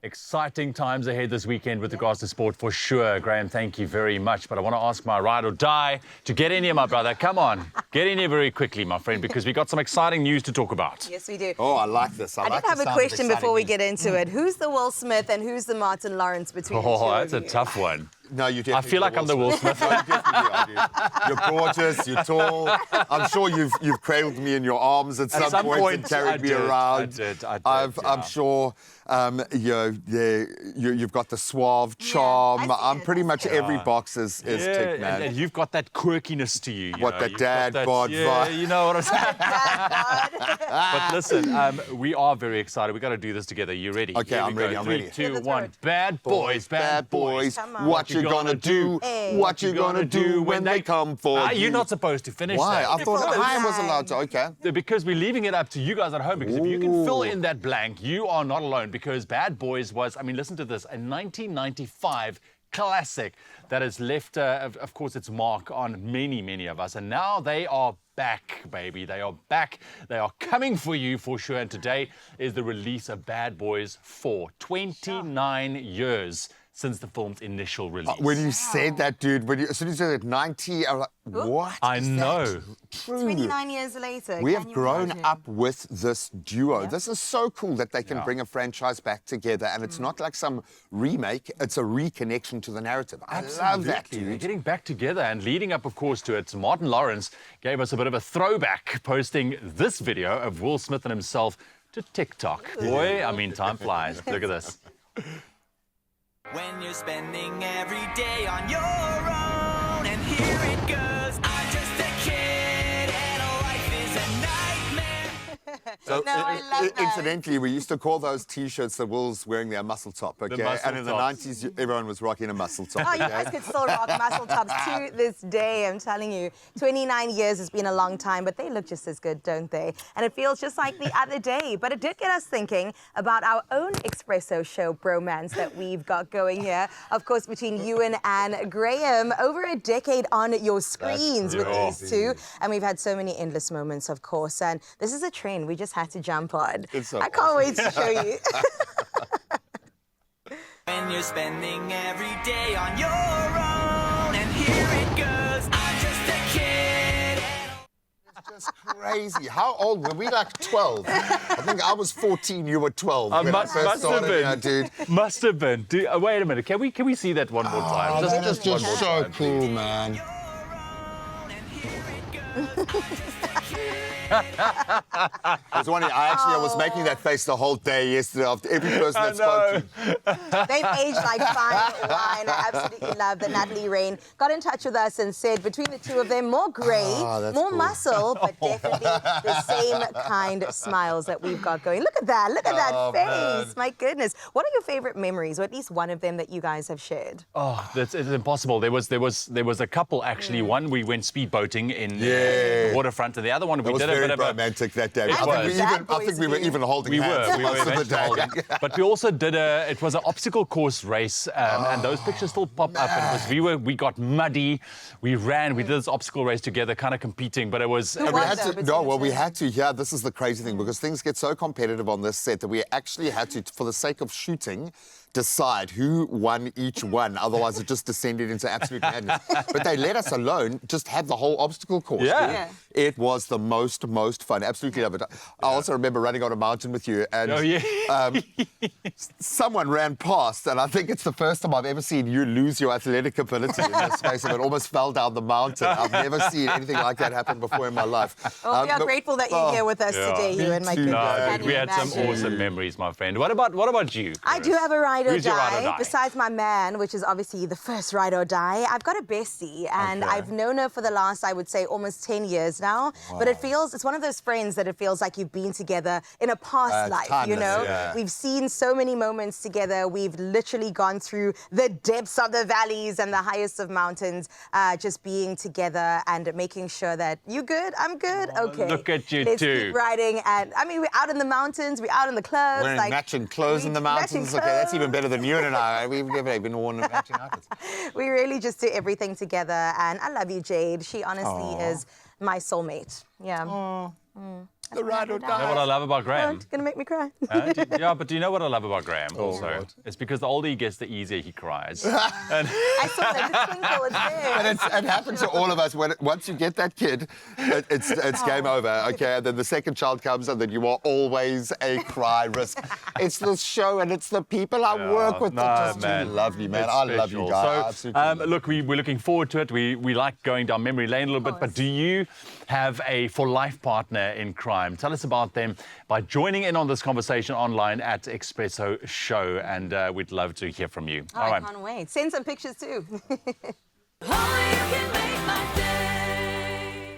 Exciting times ahead this weekend with regards to sport for sure. Graham, thank you very much. But I want to ask my ride or die to get in here, my brother. Come on, get in here very quickly, my friend, because we've got some exciting news to talk about. Yes, we do. Oh, I like this. I did have a question before we get into it. Who's the Will Smith and who's the Martin Lawrence between the two Oh, that's of a you? tough one. No, you definitely. I feel like I'm the Will Smith. No, you definitely are, dude. You're gorgeous. You're tall. I'm sure you've cradled me in your arms at some point and carried me around. I'm sure you've got the suave charm. I'm pretty much every box is ticked, man. And you've got that quirkiness to you. The dad bod vibe. You know what I'm saying? But listen, we are very excited. We've got to do this together. You ready? Okay, I'm ready. I'm ready. 3, 2, 1. Bad boys, bad boys. What you gonna do? What you gonna do when they come for you? You're not supposed to finish Why? that. I thought I was allowed to. Okay. Because we're leaving it up to you guys at home. Because if you can fill in that blank, you are not alone. Because Bad Boys was, I mean, listen to this, a 1995 classic that has left, of course, its mark on many, many of us. And now they are back, baby. They are back. They are coming for you for sure. And today is the release of Bad Boys 4. 29 years since the film's initial release. When you said that, dude, as soon as you said 90, I was like, what? I know. True. 29 years later. We have grown up with this duo. Yeah. This is so cool that they can bring a franchise back together, and it's not like some remake, it's a reconnection to the narrative. I love that, dude. They're getting back together, and leading up, of course, to it, Martin Lawrence gave us a bit of a throwback, posting this video of Will Smith and himself to TikTok. Boy, I mean, time flies. Look at this. When you're spending every day on your own, and here it goes, I'm just a kid, and life is a nightmare. So, No, I love that. incidentally, we used to call those T-shirts that Will's wearing their muscle top, okay? muscle And in the tops. 90s, everyone was rocking a muscle top. Oh, you guys could still rock muscle tops to this day, I'm telling you. 29 years has been a long time, but they look just as good, don't they? And it feels just like the other day. But it did get us thinking about our own Expresso show bromance that we've got going here. Of course, between you and Graham, over a decade on your screens with these two. And we've had so many endless moments, of course. And this is a trend we just had to jump on. It's so I can't wait to show you. When you're spending every day on your own, and here it goes, I'm just a kid. It's just crazy. How old were we? Like 12. I think I was 14, you were 12. when Must I first have started been. here, dude. Must have been. Wait a minute. Can we see that one more time? That is Just one just more so time. cool, man. I was making that face the whole day yesterday after every person that spoke to. They've aged like fine wine. I absolutely love that Natalie Rain got in touch with us and said between the two of them, more grey, more cool. muscle, but definitely the same kind of smiles that we've got going. Look at that. Look at that face. Man. My goodness. What are your favorite memories, or at least one of them that you guys have shared? Oh, it's impossible. There was a couple actually. One we went speedboating in the waterfront, and the other one we It was did a very bit of a. romantic that day. It was. I think we were even holding hands We were most of the eventually day. holding. But we also did it was an obstacle course race, and those pictures still pop up. And it was, we got muddy, we ran, we did this obstacle race together, kind of competing, but it was. Who We won had though, to, between no, the well, two? we had to, yeah, this is the crazy thing, because things get so competitive on this set that we actually had to, for the sake of shooting, decide who won each one. Otherwise, it just descended into absolute madness. But they let us alone just have the whole obstacle course. Yeah. dude. Yeah. It was the most fun. Absolutely love it. I also remember running on a mountain with you, and someone ran past, and I think it's the first time I've ever seen you lose your athletic ability in the space of it. Almost fell down the mountain. I've never seen anything like that happen before in my life. Well, we are but- grateful that you're here with us today, Me Ewan. My too. goodness. No, Can we you had some imagine? awesome memories, my friend. What about you? I do have a ride or Who's your ride or die. die? Besides my man, which is obviously the first ride or die, I've got a bestie, and Okay. I've known her for the last, I would say, almost 10 years now. But it's one of those friends that it feels like you've been together in a past life, you timeless, know? yeah. We've seen so many moments together. We've literally gone through the depths of the valleys and the highest of mountains, just being together and making sure that you good, I'm good, okay. look at you Let's two. keep riding, and I mean, we're out in the mountains, we're out in the clubs. Wearing like, matching clothes in the matching mountains. Okay, that's even clothes. better than you and I. We've never even worn matching outfits. We really just do everything together, and I love you, Jade. She honestly is my soulmate. Yeah. The ride or You know what I love about Graham? It's gonna make me cry. Yeah, but do you know what I love about Graham Oh, also? what? It's because the older he gets, the easier he cries. And I saw that the twinkle is there. And it happens to all of us. Once you get that kid, it's game over. Okay, and then the second child comes, and then you are always a cry risk. It's the show, and it's the people I work with that just do lovely, man. It's I love special. you guys. I So, absolutely love look, we're looking forward to it. We like going down memory lane a little bit, but do you have a for-life partner in crime? Tell us about them by joining in on this conversation online at Expresso Show, and we'd love to hear from you. Oh, I can't wait. Send some pictures too. All you can